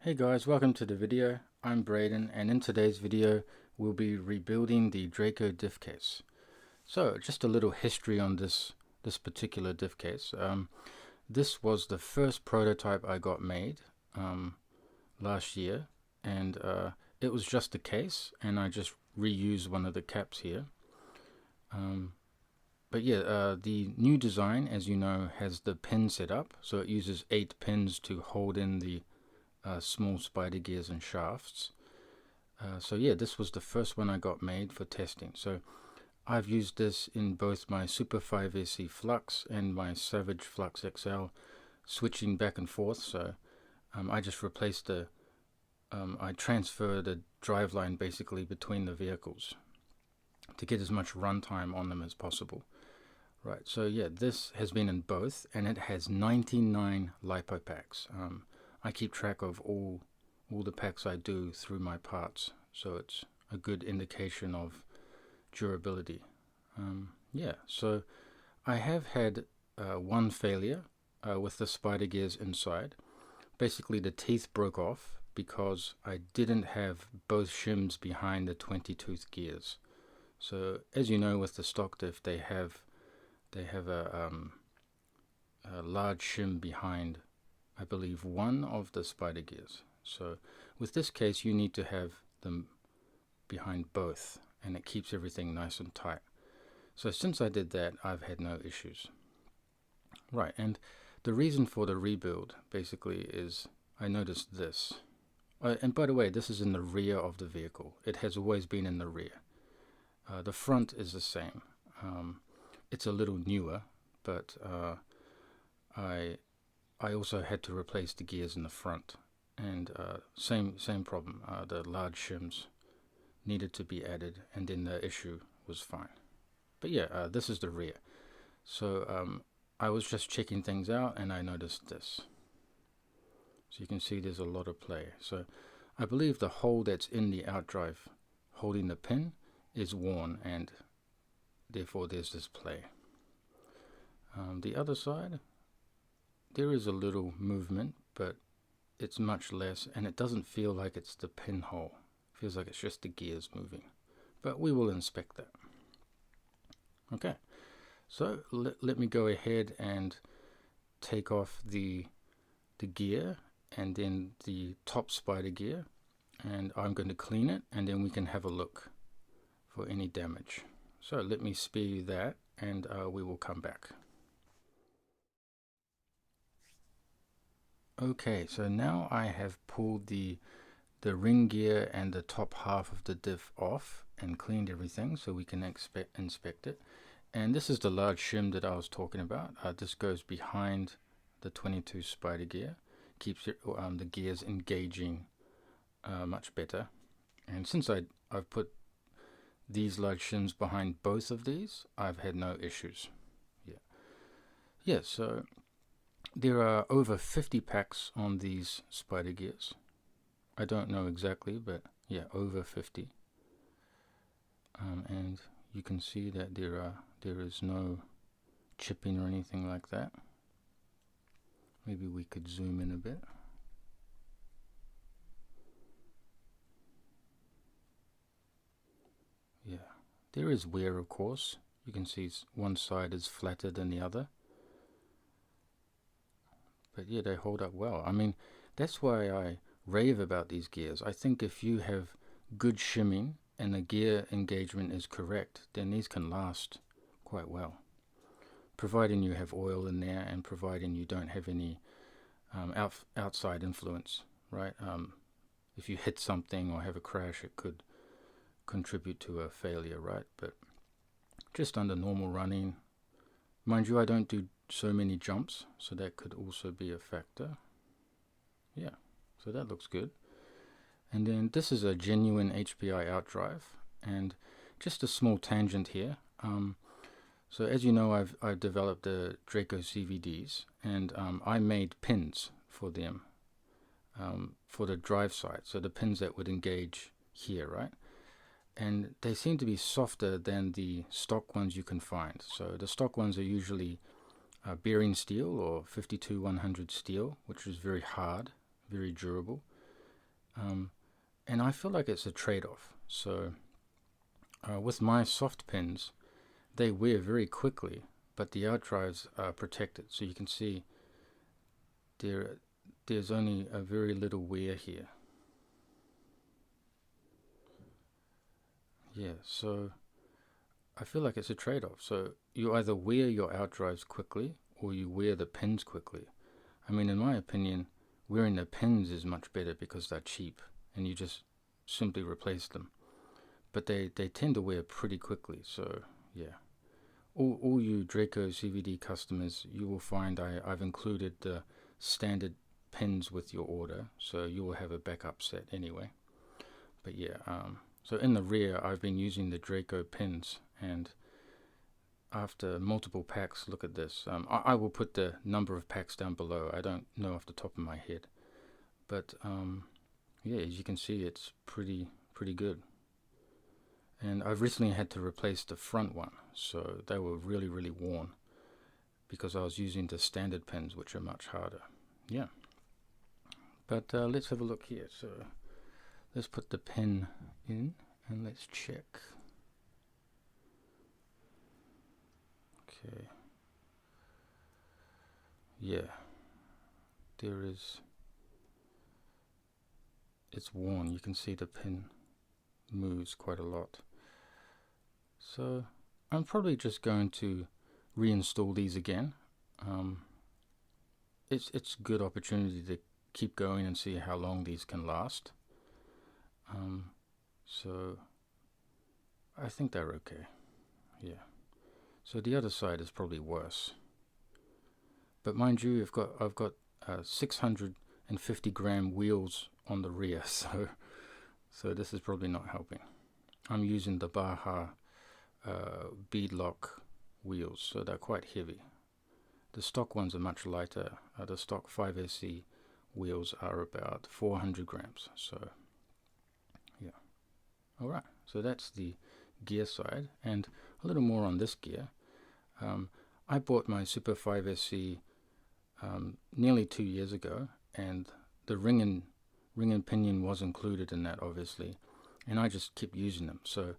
Hey guys, welcome to the video. I'm Braden, and in today's video we'll be rebuilding the Draco Diff Case. So just a little history on this particular diff case. This was the first prototype I got made last year, and it was just a case, and I just reused one of the caps here. But yeah, the new design, as you know, has the pin setup, so it uses 8 pins to hold in the small spider gears and shafts. So yeah, this was the first one I got made for testing. So I've used this in both my Super 5SC Flux and my Savage Flux XL, switching back and forth. So I just replaced I transfer the driveline basically between the vehicles to get as much runtime on them as possible. Right, so yeah, this has been in both, and it has 99 lipo packs. I keep track of all the packs I do through my parts, so it's a good indication of durability. Yeah, so I have had one failure with the spider gears inside. Basically, the teeth broke off because I didn't have both shims behind the 20-tooth gears. So as you know, with the stock diff, they have a large shim behind, I believe, one of the spider gears. So with this case, you need to have them behind both, and it keeps everything nice and tight. So since I did that, I've had no issues. Right, and the reason for the rebuild basically is I noticed this. And by the way, this is in the rear of the vehicle. It has always been in the rear. The front is the same. It's a little newer, but I also had to replace the gears in the front, and same problem. The large shims needed to be added, and then the issue was fine. But yeah, this is the rear. So I was just checking things out, and I noticed this. So you can see there's a lot of play. So I believe the hole that's in the outdrive holding the pin is worn, and therefore there's this play. The other side, there is a little movement, but it's much less, and it doesn't feel like it's the pinhole. It feels like it's just the gears moving. But we will inspect that. Okay, so let me go ahead and take off the gear and then the top spider gear, and I'm going to clean it, and then we can have a look for any damage. So let me spare that, and we will come back. Okay, so now I have pulled the ring gear and the top half of the diff off and cleaned everything so we can inspect it. And this is the large shim that I was talking about. This goes behind the 22 spider gear, keeps it, the gears engaging much better. And since I've put these large shims behind both of these, I've had no issues. Yeah, so there are over 50 packs on these spider gears. I don't know exactly, but yeah, over 50. And you can see that there is no chipping or anything like that. Maybe we could zoom in a bit. Yeah, there is wear, of course. You can see one side is flatter than the other. But yeah, they hold up well. I mean, that's why I rave about these gears. I think if you have good shimming and the gear engagement is correct, then these can last quite well, providing you have oil in there and providing you don't have any outside influence, right? If you hit something or have a crash, it could contribute to a failure, right? But just under normal running, mind you, I don't do so many jumps, so that could also be a factor. Yeah, so that looks good. And then this is a genuine HPI outdrive, and just a small tangent here. So as you know, I've developed the Draco CVDs, and I made pins for them for the drive side, so the pins that would engage here, right? And they seem to be softer than the stock ones you can find. So the stock ones are usually bearing steel or 52-100 steel, which is very hard, very durable. And I feel like it's a trade-off. So with my soft pins, they wear very quickly, but the out drives are protected. So you can see there's only a very little wear here. Yeah, so I feel like it's a trade-off. So you either wear your out drives quickly or you wear the pins quickly. I mean, in my opinion, wearing the pins is much better because they're cheap and you just simply replace them. But they tend to wear pretty quickly, so yeah. All you Draco CVD customers, you will find I've included the standard pins with your order, so you will have a backup set anyway. But yeah, so in the rear, I've been using the Draco pins, and after multiple packs, look at this. I will put the number of packs down below. I don't know off the top of my head, but yeah, as you can see, it's pretty good. And I've recently had to replace the front one, so they were really worn because I was using the standard pins, which are much harder. Yeah, but let's have a look here. So let's put the pin in and let's check. Okay. Yeah, it's worn. You can see the pin moves quite a lot. So I'm probably just going to reinstall these again. It's a good opportunity to keep going and see how long these can last. So I think they're okay. Yeah. So the other side is probably worse. But mind you, I've got 650 gram wheels on the rear, so this is probably not helping. I'm using the Baja beadlock wheels, so they're quite heavy. The stock ones are much lighter. The stock 5SE wheels are about 400 grams. So yeah. Alright, so that's the gear side, and a little more on this gear. I bought my Super 5SE nearly 2 years ago, and the ring and pinion was included in that, obviously, and I just keep using them. So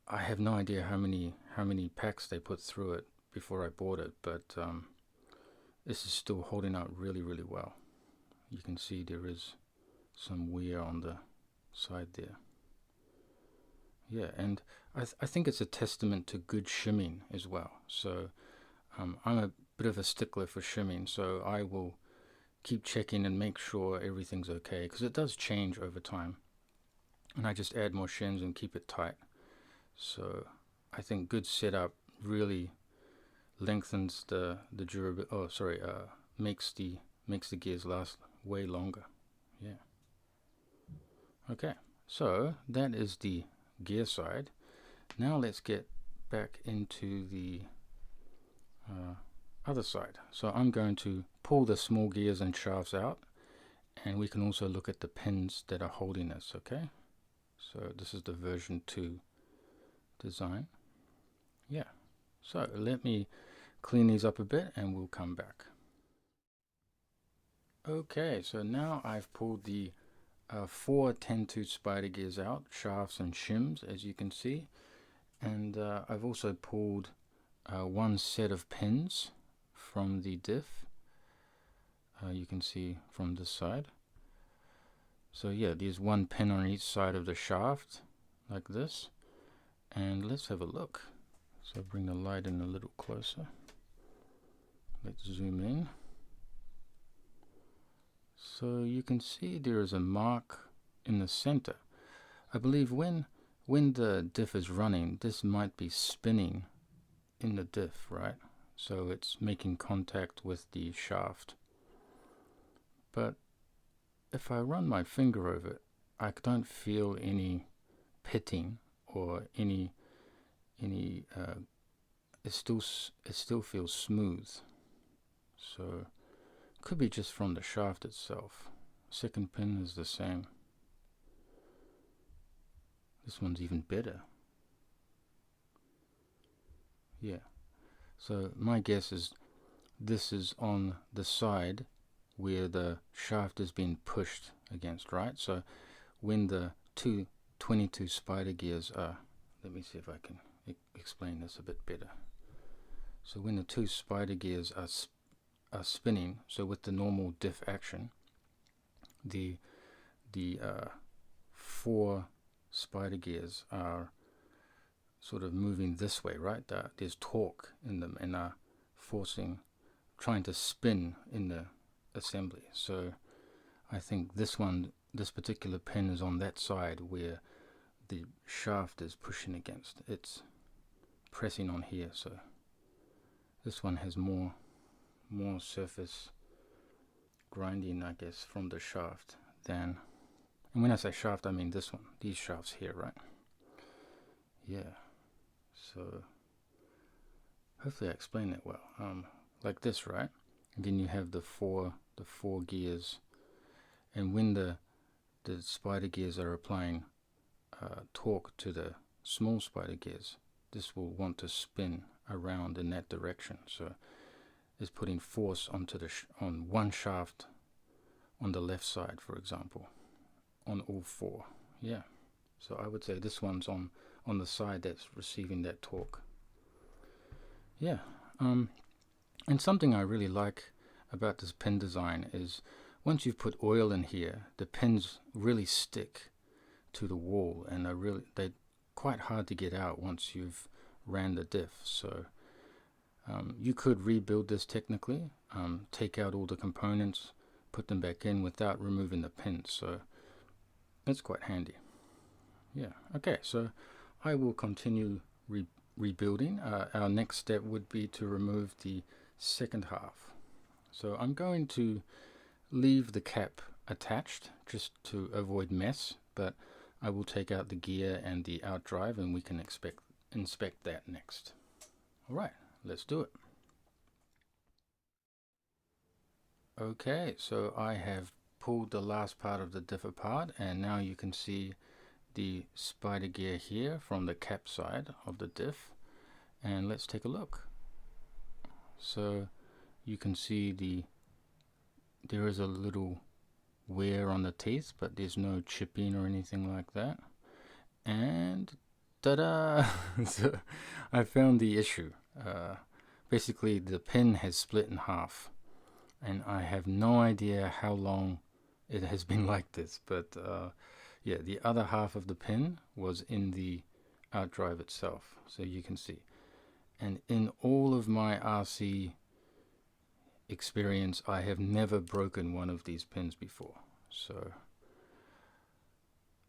I have no idea how many packs they put through it before I bought it, but this is still holding out really well. You can see there is some wear on the side there. Yeah, and I think it's a testament to good shimming as well. So I'm a bit of a stickler for shimming, so I will keep checking and make sure everything's okay, because it does change over time, and I just add more shims and keep it tight. So I think good setup really lengthens the durability. Oh, sorry, makes the gears last way longer. Yeah. Okay, so that is the gear side. Now let's get back into the other side. So I'm going to pull the small gears and shafts out, and we can also look at the pins that are holding this. Okay, so this is the version 2 design. Yeah, so let me clean these up a bit and we'll come back. Okay, so now I've pulled the 4 10-tooth spider gears out, shafts and shims, as you can see, and I've also pulled one set of pins from the diff. You can see from this side. So yeah, there's one pin on each side of the shaft like this, and let's have a look. So bring the light in a little closer. Let's zoom in. So you can see there is a mark in the center. I believe when the diff is running, this might be spinning in the diff, right? So it's making contact with the shaft. But if I run my finger over it, I don't feel any pitting or any it still feels smooth. So could be just from the shaft itself. Second pin is the same. This one's even better. Yeah. So my guess is this is on the side where the shaft is being pushed against, right? So when the 22 spider gears are, let me see if I can explain this a bit better. So when the 2 spider gears are spinning, so with the normal diff action, the 4 spider gears are sort of moving this way, right? There's torque in them and are trying to spin in the assembly. So I think this particular pin is on that side where the shaft is pushing against. It's pressing on here, so this one has more surface grinding, I guess, from the shaft than, and when I say shaft, I mean this one, these shafts here, right? Yeah, so hopefully I explained that well. Like this, right? And then you have the four gears, and when the spider gears are applying torque to the small spider gears, this will want to spin around in that direction. So it's putting force onto on one shaft on the left side, for example, on all 4. Yeah, so I would say this one's on the side that's receiving that torque. Yeah, and something I really like about this pin design is once you've put oil in here, the pins really stick to the wall, and they're quite hard to get out once you've ran the diff. So you could rebuild this technically, take out all the components, put them back in without removing the pins, so it's quite handy. Yeah, okay, so I will continue rebuilding. Our next step would be to remove the second half. So I'm going to leave the cap attached just to avoid mess, but I will take out the gear and the outdrive, and we can inspect that next. Alright, let's do it. Okay, so I have pulled the last part of the diff apart, and now you can see the spider gear here from the cap side of the diff, and let's take a look. So you can see there is a little wear on the teeth, but there's no chipping or anything like that. And ta-da! So I found the issue. Basically the pin has split in half, and I have no idea how long it has been like this, but yeah, the other half of the pin was in the outdrive itself, so you can see. And in all of my RC experience, I have never broken one of these pins before. So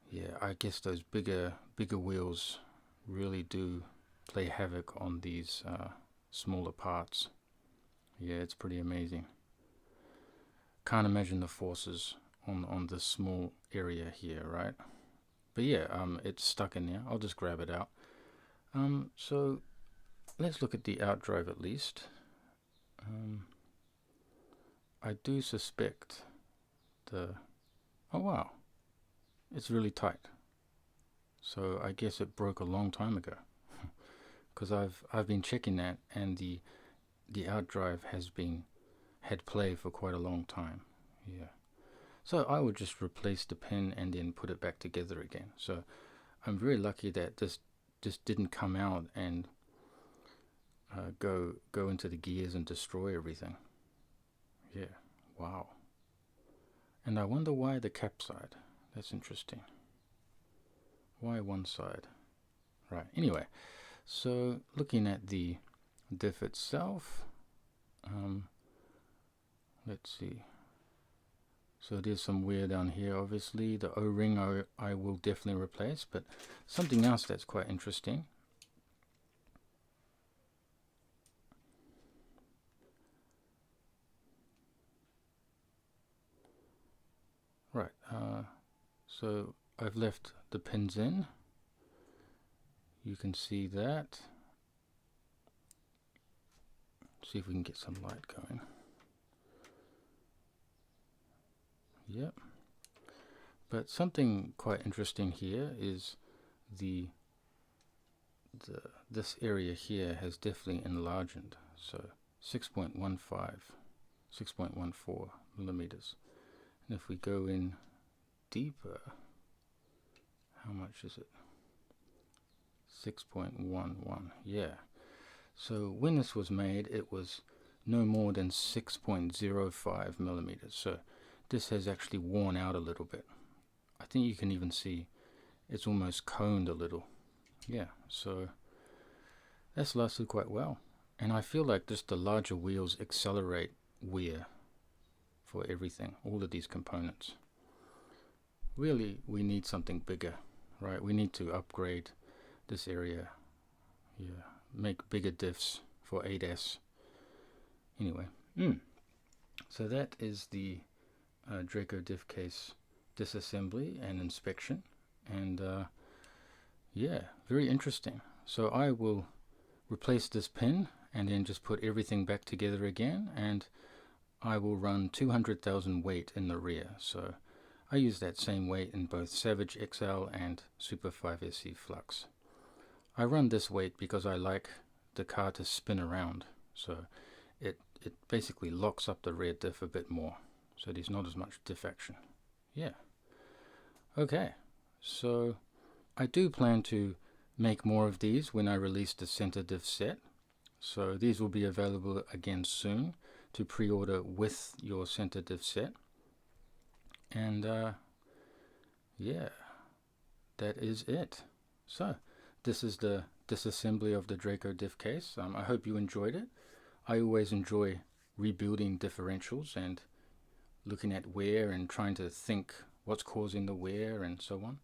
yeah, I guess those bigger wheels really do play havoc on these smaller parts. Yeah, it's pretty amazing. Can't imagine the forces on this small area here, right? But yeah, it's stuck in there. I'll just grab it out. So let's look at the outdrive at least. I do suspect oh wow, it's really tight. So I guess it broke a long time ago, because I've been checking that, and the outdrive had play for quite a long time. Yeah. So I would just replace the pin and then put it back together again. So I'm very lucky that this didn't come out and go into the gears and destroy everything. Yeah, wow. And I wonder why the cap side. That's interesting. Why one side? Right, anyway, so looking at the diff itself, let's see. So there's some wear down here, obviously. The O-ring I will definitely replace, but something else that's quite interesting. Right, so I've left the pins in. You can see that. See if we can get some light going. Yep. But something quite interesting here is this area here has definitely enlarged. So 6.15, 6.14 millimeters. And if we go in deeper, how much is it? 6.11. Yeah. So when this was made, it was no more than 6.05 millimeters. So this has actually worn out a little bit. I think you can even see it's almost coned a little. Yeah, so that's lasted quite well. And I feel like just the larger wheels accelerate wear for everything, all of these components. Really, we need something bigger, right? We need to upgrade this area. Yeah, make bigger diffs for 8S. Anyway, so that is the Draco Diff Case disassembly and inspection. And yeah, very interesting. So I will replace this pin and then just put everything back together again, and I will run 200,000 weight in the rear. So I use that same weight in both Savage XL and Super 5SC Flux. I run this weight because I like the car to spin around, so it basically locks up the rear diff a bit more, so there's not as much diff action. Yeah. Okay, so I do plan to make more of these when I release the center diff set. So these will be available again soon to pre-order with your center diff set. And yeah, that is it. So this is the disassembly of the Draco Diff Case. I hope you enjoyed it. I always enjoy rebuilding differentials and looking at wear and trying to think what's causing the wear and so on.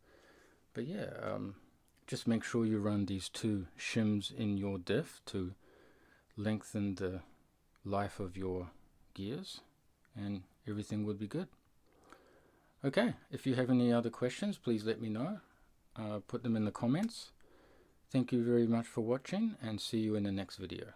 But yeah, just make sure you run these two shims in your diff to lengthen the life of your gears, and everything would be good. Okay, if you have any other questions, please let me know. Put them in the comments. Thank you very much for watching, and see you in the next video.